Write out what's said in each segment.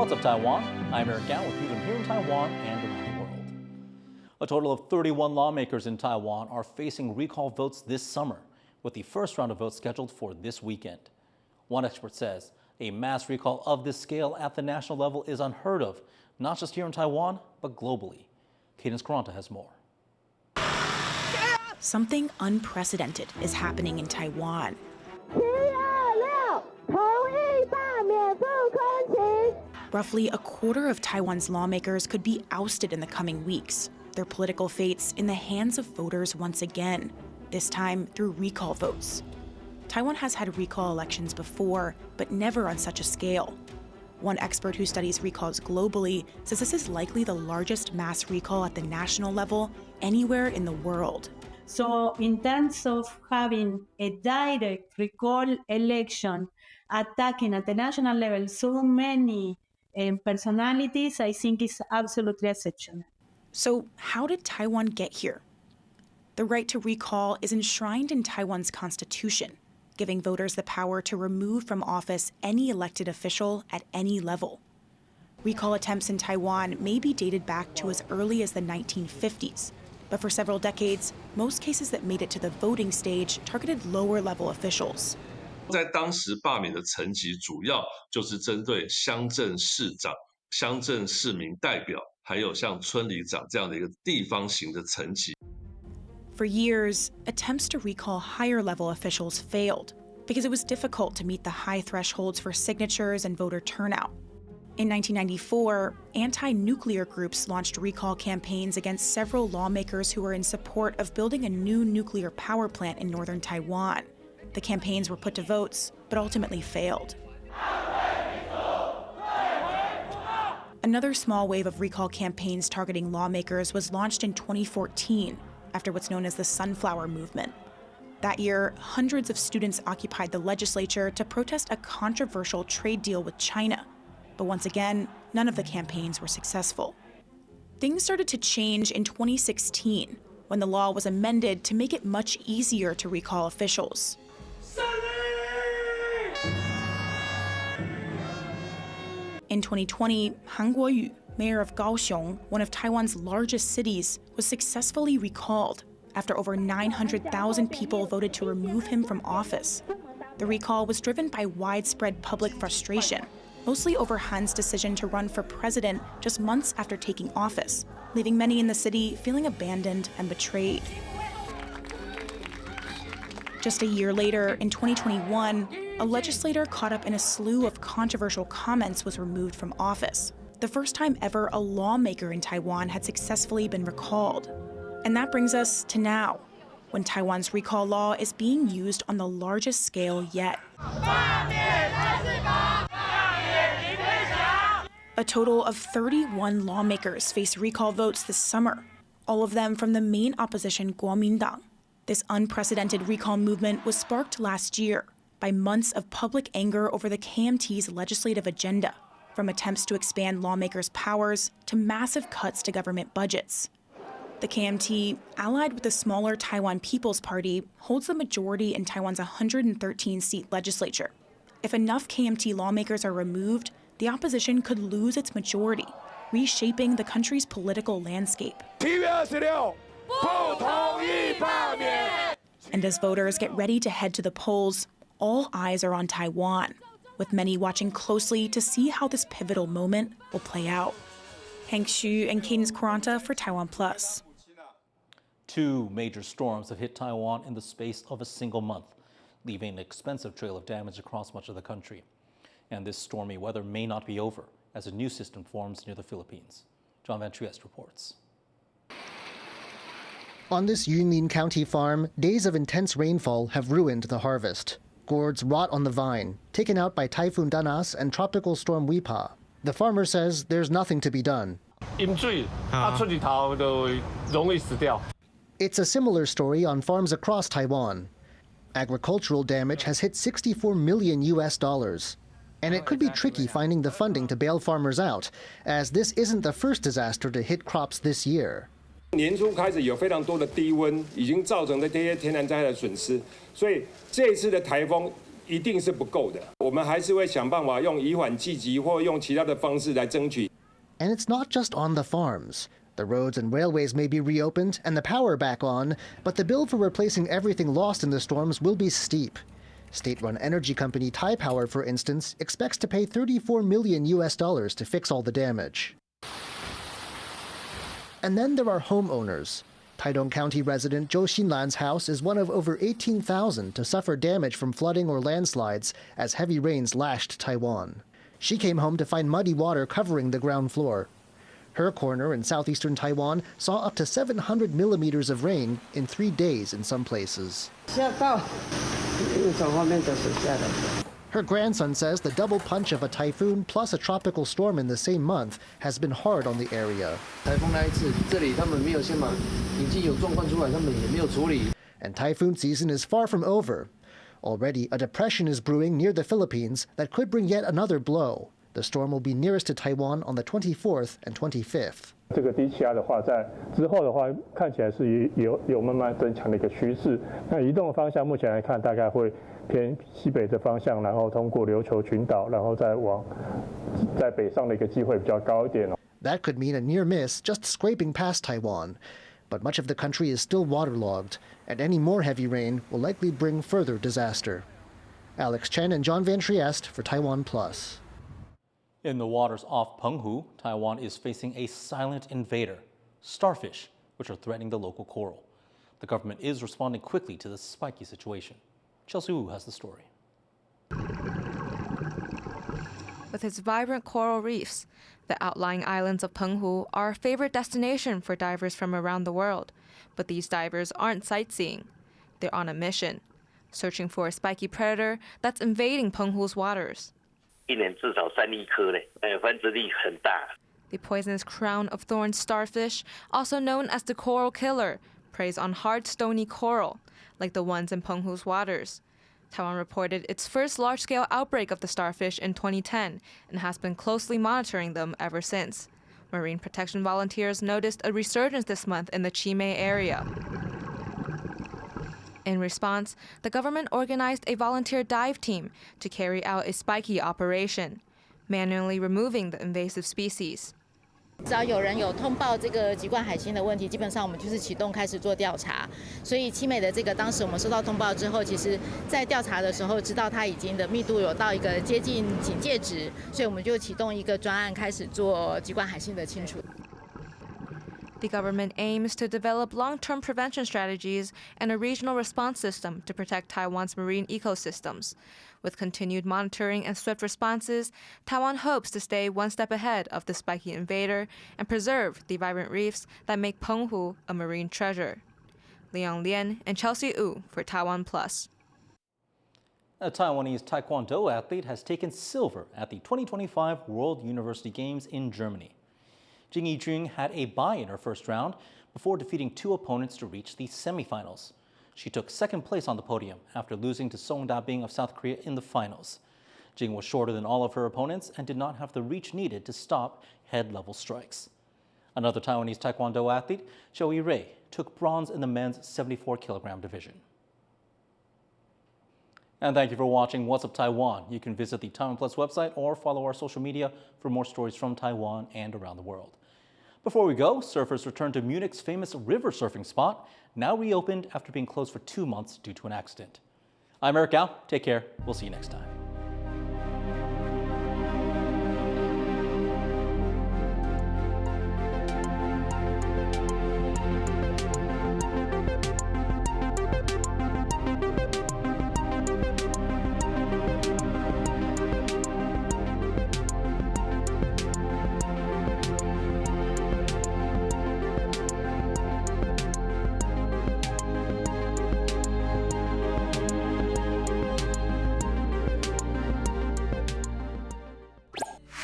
What's up, Taiwan? I'm Eric Gao with you here in Taiwan and around the world. A total of 31 lawmakers in Taiwan are facing recall votes this summer, with the first round of votes scheduled for this weekend. One expert says a mass recall of this scale at the national level is unheard of, not just here in Taiwan, but globally. Cadence Caranta has more. Something unprecedented is happening in Taiwan. Roughly a quarter of Taiwan's lawmakers could be ousted in the coming weeks, their political fates in the hands of voters once again, this time through recall votes. Taiwan has had recall elections before, but never on such a scale. One expert who studies recalls globally says this is likely the largest mass recall at the national level anywhere in the world. So in terms of having a direct recall election attacking at the national level so many personalities, I think is absolutely exceptional. So how did Taiwan get here? The right to recall is enshrined in Taiwan's constitution, giving voters the power to remove from office any elected official at any level. Recall attempts in Taiwan may be dated back to as early as the 1950s, but for several decades, most cases that made it to the voting stage targeted lower-level officials. 在当时罢免的层级主要就是针对乡镇市长、乡镇市民代表，还有像村里长这样的一个地方型的层级。 For years, attempts to recall higher-level officials failed because it was difficult to meet the high thresholds for signatures and voter turnout. In 1994, anti-nuclear groups launched recall campaigns against several lawmakers who were in support of building a new nuclear power plant in northern Taiwan. The campaigns were put to votes, but ultimately failed. Another small wave of recall campaigns targeting lawmakers was launched in 2014 after what's known as the Sunflower Movement. That year, hundreds of students occupied the legislature to protest a controversial trade deal with China. But once again, none of the campaigns were successful. Things started to change in 2016 when the law was amended to make it much easier to recall officials. In 2020, Han Guoyu, mayor of Kaohsiung, one of Taiwan's largest cities, was successfully recalled after over 900,000 people voted to remove him from office. The recall was driven by widespread public frustration, mostly over Han's decision to run for president just months after taking office, leaving many in the city feeling abandoned and betrayed. Just a year later, in 2021, a legislator caught up in a slew of controversial comments was removed from office. The first time ever a lawmaker in Taiwan had successfully been recalled. And that brings us to now, when Taiwan's recall law is being used on the largest scale yet. A total of 31 lawmakers face recall votes this summer, all of them from the main opposition Kuomintang. This unprecedented recall movement was sparked last year by months of public anger over the KMT's legislative agenda, from attempts to expand lawmakers' powers to massive cuts to government budgets. The KMT, allied with the smaller Taiwan People's Party, holds the majority in Taiwan's 113-seat legislature. If enough KMT lawmakers are removed, the opposition could lose its majority, reshaping the country's political landscape. And as voters get ready to head to the polls, all eyes are on Taiwan, with many watching closely to see how this pivotal moment will play out. Hank Xu and Cadence Caranta for TaiwanPlus. Two major storms have hit Taiwan in the space of a single month, leaving an expensive trail of damage across much of the country. And this stormy weather may not be over as a new system forms near the Philippines. John Van Trieste reports. On this Yunlin County farm, days of intense rainfall have ruined the harvest. Gourds rot on the vine, taken out by Typhoon Danas and Tropical Storm Wipa. The farmer says there's nothing to be done. It's a similar story on farms across Taiwan. Agricultural damage has hit $64 million. And it could be tricky finding the funding to bail farmers out, as this isn't the first disaster to hit crops this year. 年初开始有非常多的低温，已经造成的这些天然灾害的损失，所以这一次的台风一定是不够的，我们还是会想办法用以缓济急，或用其他的方式来争取。And it's not just on the farms. The roads and railways may be reopened and the power back on, but the bill for replacing everything lost in the storms will be steep. State-run energy company Taipower, for instance, expects to pay $34 million to fix all the damage. And then there are homeowners. Taidong County resident Zhou Xinlan's house is one of over 18,000 to suffer damage from flooding or landslides as heavy rains lashed Taiwan. She came home to find muddy water covering the ground floor. Her corner in southeastern Taiwan saw up to 700 millimeters of rain in 3 days in some places. Her grandson says the double punch of a typhoon plus a tropical storm in the same month has been hard on the area. And typhoon season is far from over. Already, a depression is brewing near the Philippines that could bring yet another blow. The storm will be nearest to Taiwan on the 24th and 25th. 这个低气压的话，在之后的话，看起来是有慢慢增强的一个趋势。那移动的方向目前来看，大概会偏西北的方向，然后通过琉球群岛，然后再往在北上的一个机会比较高一点。That could mean a near miss, just scraping past Taiwan. But much of the country is still waterlogged, and any more heavy rain will likely bring further disaster. Alex Chen and John Van Trieste for TaiwanPlus. In the waters off Penghu, Taiwan is facing a silent invader, starfish, which are threatening the local coral. The government is responding quickly to this spiky situation. Chelsea Wu has the story. With its vibrant coral reefs, the outlying islands of Penghu are a favorite destination for divers from around the world. But these divers aren't sightseeing. They're on a mission, searching for a spiky predator that's invading Penghu's waters. The poisonous crown of thorns starfish, also known as the coral killer, preys on hard, stony coral, like the ones in Penghu's waters. Taiwan reported its first large-scale outbreak of the starfish in 2010 and has been closely monitoring them ever since. Marine protection volunteers noticed a resurgence this month in the Chimay area. In response, the government organized a volunteer dive team to carry out a spiky operation, manually removing the invasive species. 只要有人有通报这个籍贯海星的问题，基本上我们就是启动开始做调查。所以七美的这个当时我们收到通报之后，其实在调查的时候知道它已经的密度有到一个接近警戒值，所以我们就启动一个专案开始做籍贯海星的清除。The government aims to develop long-term prevention strategies and a regional response system to protect Taiwan's marine ecosystems. With continued monitoring and swift responses, Taiwan hopes to stay one step ahead of the spiky invader and preserve the vibrant reefs that make Penghu a marine treasure. Liang Lian and Chelsea Wu for TaiwanPlus. A Taiwanese Taekwondo athlete has taken silver at the 2025 World University Games in Germany. Jing Yijun had a bye in her first round before defeating 2 opponents to reach the semifinals. She took second place on the podium after losing to Song Da-bing of South Korea in the finals. Jing was shorter than all of her opponents and did not have the reach needed to stop head-level strikes. Another Taiwanese Taekwondo athlete, Zhou Yirei, took bronze in the men's 74-kilogram division. And thank you for watching What's Up Taiwan. You can visit the TaiwanPlus website or follow our social media for more stories from Taiwan and around the world. Before we go, surfers return to Munich's famous river surfing spot, now reopened after being closed for 2 months due to an accident. I'm Eric Gao. Take care. We'll see you next time.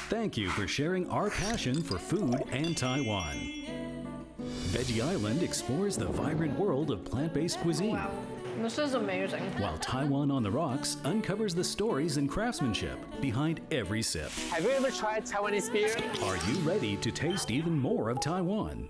Thank you for sharing our passion for food and Taiwan. Veggie Island explores the vibrant world of plant-based cuisine. Wow, this is amazing. While Taiwan on the Rocks uncovers the stories and craftsmanship behind every sip. Have you ever tried Taiwanese beer? Are you ready to taste even more of Taiwan?